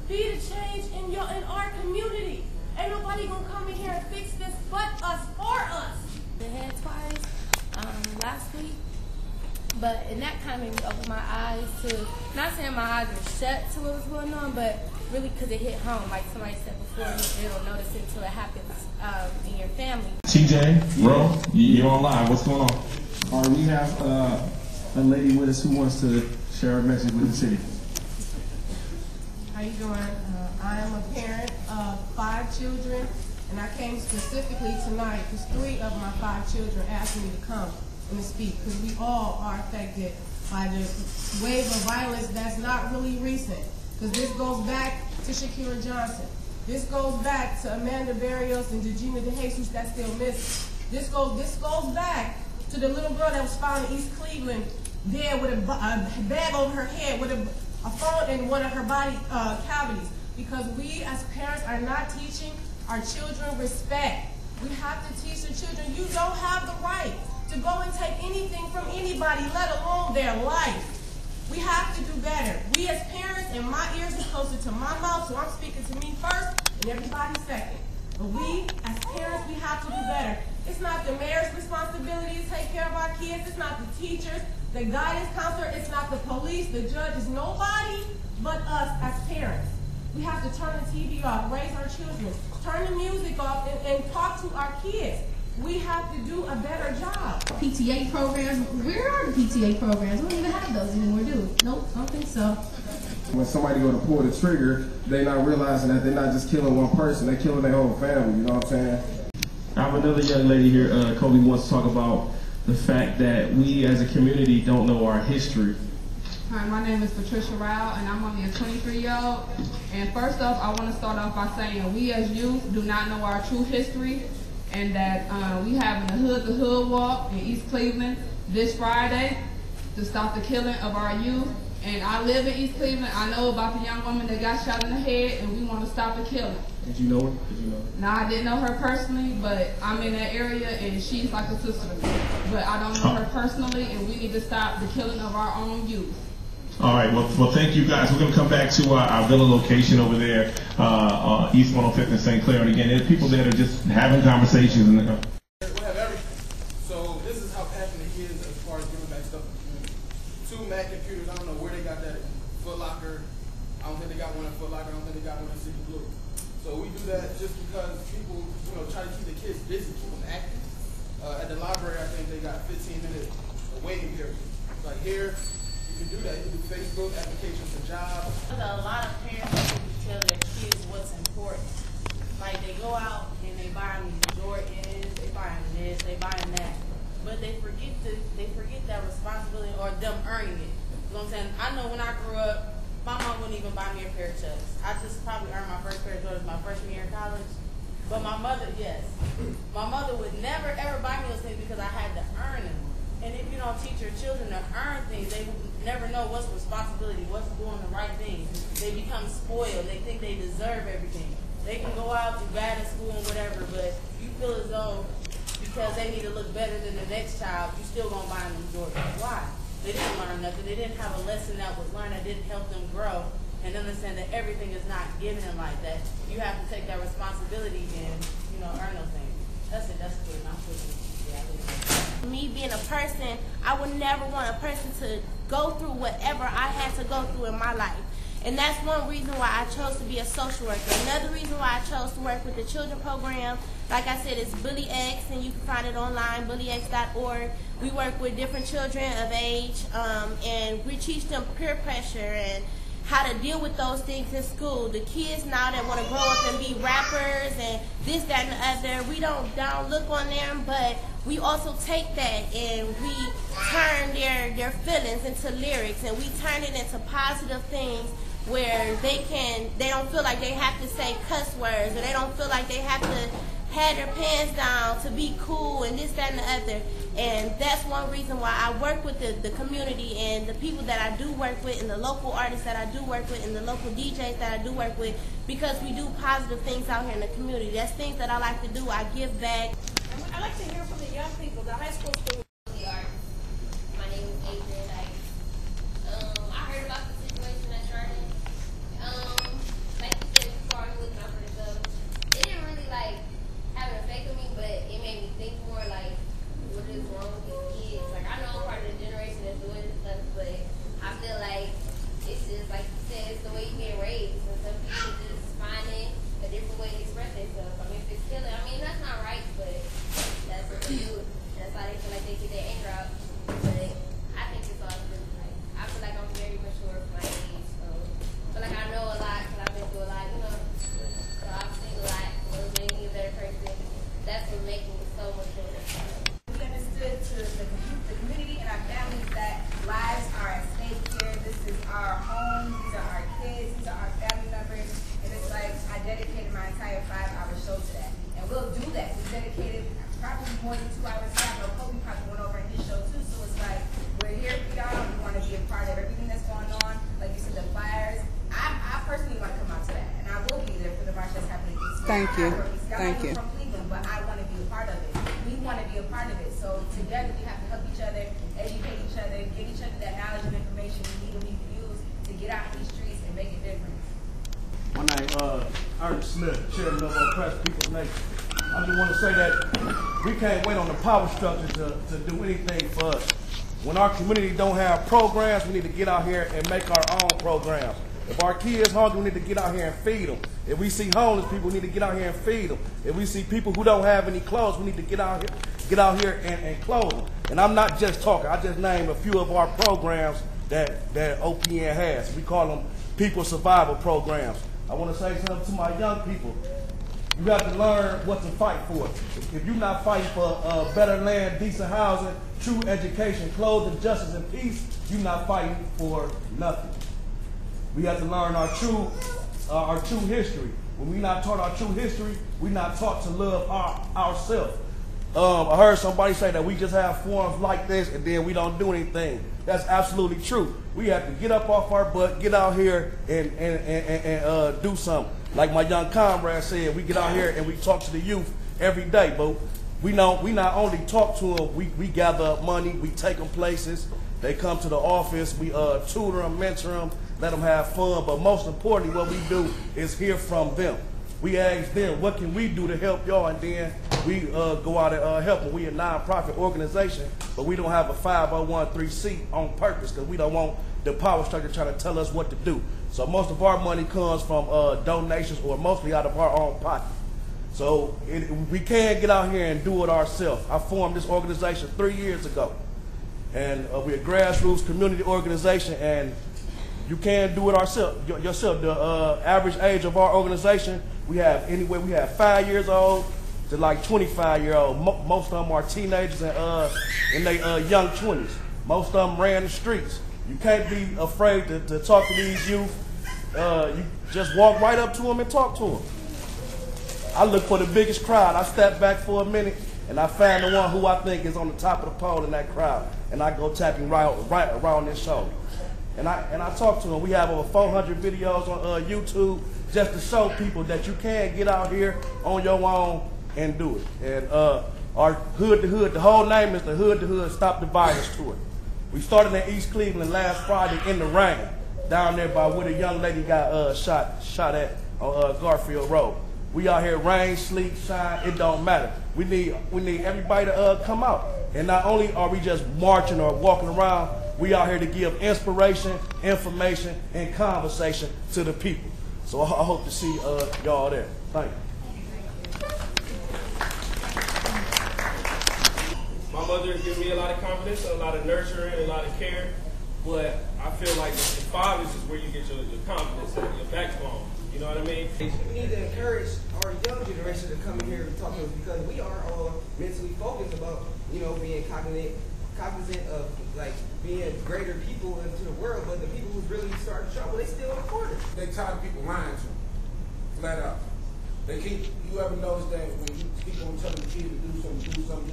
Be the change in our community. Ain't nobody gonna come in here and fix this but us, for us. I had twice last week, and that kind of opened my eyes to, not saying my eyes were shut to what was going on, but really because it hit home. Like somebody said before, you don't notice it until it happens in your family. TJ, Ro, you're on live. What's going on? All right, we have a lady with us who wants to share a message with the city. How you doing? I am a parent of 5 children, and I came specifically tonight because 3 of my 5 children asked me to come and to speak because we all are affected by the wave of violence that's not really recent. Because this goes back to Shakira Johnson. This goes back to Amanda Barrios and Regina DeJesus that's still missing. This goes back to the little girl that was found in East Cleveland dead with a bag over her head with a phone in one of her body cavities. Because we as parents are not teaching our children respect. We have to teach the children you don't have the right to go and take anything from anybody, let alone their life. We have to do better. We as parents, and my ears are closer to my mouth, so I'm speaking to me first and everybody second. But we as parents, we have to do better. It's not the mayor's responsibility to take care of our kids. It's not the teachers, the guidance counselor. It's not the police, the judge. It's nobody but us as parents. We have to turn the TV off, raise our children, turn the music off, and talk to our kids. We have to do a better job. PTA programs, where are the PTA programs? We don't even have those anymore, do we? Nope, I don't think so. When somebody go to pull the trigger, they not realizing that they're not just killing one person, they're killing their whole family, you know what I'm saying? I have another young lady here, Kobe, wants to talk about the fact that we as a community don't know our history. Hi, my name is Patricia Rao, and I'm only a 23-year-old. And first off, I want to start off by saying we as youth do not know our true history, and that we having a Hood to Hood walk in East Cleveland this Friday to stop the killing of our youth. And I live in East Cleveland. I know about the young woman that got shot in the head, and we want to stop the killing. Did you know her? No, I didn't know her personally, but I'm in that area, and she's like a sister to me. But I don't know her personally, and we need to stop the killing of our own youth. All right, well, thank you guys. We're going to come back to our villa location over there, East 105th in St. Clair. And again, there's people there that are just having conversations. We have everything. So this is how passionate he is as far as giving back stuff to the community. 2 Mac computers, I don't know where they got that in Foot Locker. I don't think they got one in Foot Locker. I don't think they got one in City Blue. So we do that just because people, try to keep the kids busy, keep them active. At the library, I think they got 15-minute waiting period. Like here, you can do that. You can do Facebook applications for jobs. A lot of parents don't tell their kids what's important. Like they go out and they buy them Jordans, they buy them this, they buy them that, but they forget that responsibility or them earning it. You know what I'm saying? I know when I grew up, my mom wouldn't even buy me a pair of Chucks. I just probably earned my first pair of Jordans my freshman year in college. But my mother, yes, my mother would never ever buy me those things because I had to earn them. And if you don't teach your children to earn things, they never know what's responsibility, what's doing the right thing. They become spoiled. They think they deserve everything. They can go out, do bad in school and whatever, but you feel as though because they need to look better than the next child, you still gonna buy them Jordans. Why? They didn't learn nothing. They didn't have a lesson that was learned that didn't help them grow and understand that everything is not given them like that. You have to take that responsibility and earn those things. That's it. That's good. I'm pushing. Me being a person, I would never want a person to go through whatever I had to go through in my life. And that's one reason why I chose to be a social worker. Another reason why I chose to work with the children program, like I said, is Bully X, and you can find it online, bullyx.org. We work with different children of age, and we teach them peer pressure and how to deal with those things in school. The kids now that want to grow up and be rappers and this, that, and the other, we don't down look on them, but we also take that and we turn their feelings into lyrics, and we turn it into positive things where they don't feel like they have to say cuss words, or they don't feel like they have to have their pants down to be cool and this, that, and the other. And that's one reason why I work with the community and the people that I do work with, and the local artists that I do work with, and the local DJs that I do work with, because we do positive things out here in the community. That's things that I like to do. I give back. I'd like to hear from the young people, the high school students. My name is Adrian. I heard about the situation at Chardon. entire 5-hour show to that. And we'll do that. We dedicated probably more than 2 hours to that. But Kobe probably went over in his show too. So it's like, we're here for y'all. We want to be a part of everything that's going on. Like you said, the flyers. I personally want to come out to that. And I will be there for the march that's happening in East. Thank you. Thank you. From Cleveland, but I want to be a part of it. We want to be a part of it. So together we have to help each other, educate each other, give each other that knowledge and information we need and we can use to get out in these streets and make a difference. My name Ernest Smith, chairman of Oppressed People's Nation. I just want to say that we can't wait on the power structure to do anything for us. When our community don't have programs, we need to get out here and make our own programs. If our kids hungry, we need to get out here and feed them. If we see homeless people, we need to get out here and feed them. If we see people who don't have any clothes, we need to get out here and clothe them. And I'm not just talking. I just named a few of our programs that OPN has. We call them people survival programs. I want to say something to my young people. You have to learn what to fight for. If you're not fighting for better land, decent housing, true education, clothing, justice, and peace, you're not fighting for nothing. We have to learn our true history. When we're not taught our true history, we're not taught to love ourselves. I heard somebody say that we just have forums like this and then we don't do anything. That's absolutely true. We have to get up off our butt, get out here and do something. Like my young comrade said, we get out here and we talk to the youth every day, but we not only talk to them, we gather up money, we take them places, they come to the office, we tutor them, mentor them, let them have fun, but most importantly, what we do is hear from them. We ask them, what can we do to help y'all? And then we go out and help them. We a non-profit organization, but we don't have a 501(c) on purpose because we don't want the power structure trying to tell us what to do. So most of our money comes from donations or mostly out of our own pocket. So we can get out here and do it ourselves. I formed this organization 3 years ago. And we're a grassroots community organization, and you can do it yourself. The average age of our organization, we have 5 years old to like 25-year-old. Most of them are teenagers and in their young 20s. Most of them ran the streets. You can't be afraid to talk to these youth. You just walk right up to them and talk to them. I look for the biggest crowd. I step back for a minute and I find the one who I think is on the top of the pole in that crowd. And I go tap him right around his shoulder. And I talk to him. We have over 400 videos on YouTube just to show people that you can get out here on your own and do it. And our Hood to Hood, the whole name is the Hood to Hood Stop the Violence Tour. We started in East Cleveland last Friday in the rain, down there by where the young lady got shot at on Garfield Road. We out here, rain, sleet, shine, it don't matter. We need everybody to come out. And not only are we just marching or walking around, we out here to give inspiration, information, and conversation to the people. So I hope to see y'all there. Thank you. My mother has given me a lot of confidence, a lot of nurturing, a lot of care. But I feel like the fathers is where you get your confidence and your backbone. You know what I mean? We need to encourage our young generation to come in here and talk to us because we are all mentally focused about, being cognizant of like being greater people into the world, but the people who really start trouble, they still report it. They tired of people lying to them, flat out. You ever notice that when you keep on telling the kids to do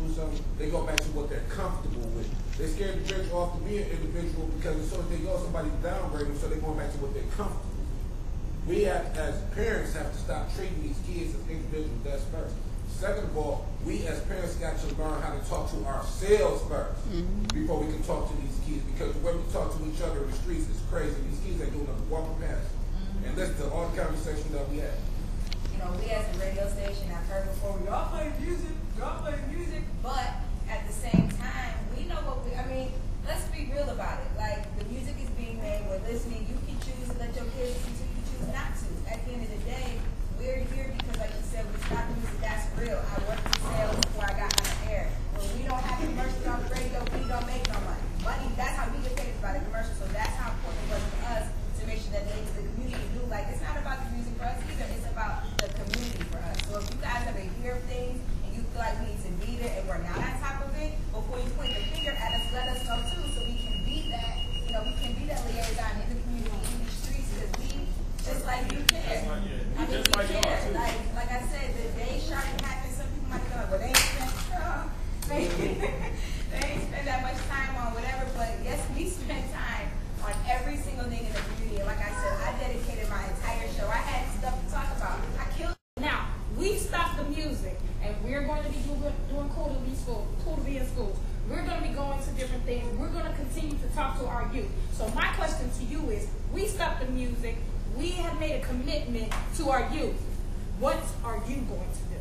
something, they go back to what they're comfortable with. They're scared to venture off to be an individual because as soon as they go, somebody downgrade them, so they're going back to what they're comfortable with. We have, as parents, have to stop treating these kids as individuals. That's first. Second of all, we as parents got to learn how to talk to ourselves first before we can talk to these kids. Because when we talk to each other in the streets, it's crazy. These kids ain't doing nothing, walking past. And listen to all the conversations that we have. We as a radio station, I've heard before, we all play music, but at the same time, we know let's be real about it. Like, the music is being made, we're listening, you can choose to let your kids listen to, you choose not to. At the end of the day, we're here because, like you said, we stop music, that's real. I worked in sales before I got on the air. When we don't have commercials on the radio, we don't make no money. That's how we get paid by the commercials, so that's how important it was for us to make sure that the community do. Like, it's not about the music for us either, it's about the community for us. So if you guys ever hear things and you feel like we need to be there and we're not on top of it, before you point the finger at us, let us know too, so we can be that, we can be that liaison in the community, in the streets, because we, just like you care. We care. Like, we stop the music, and we're going to be doing cool to be in schools. We're going to be going to different things. We're going to continue to talk to our youth. So my question to you is, we stop the music. We have made a commitment to our youth. What are you going to do?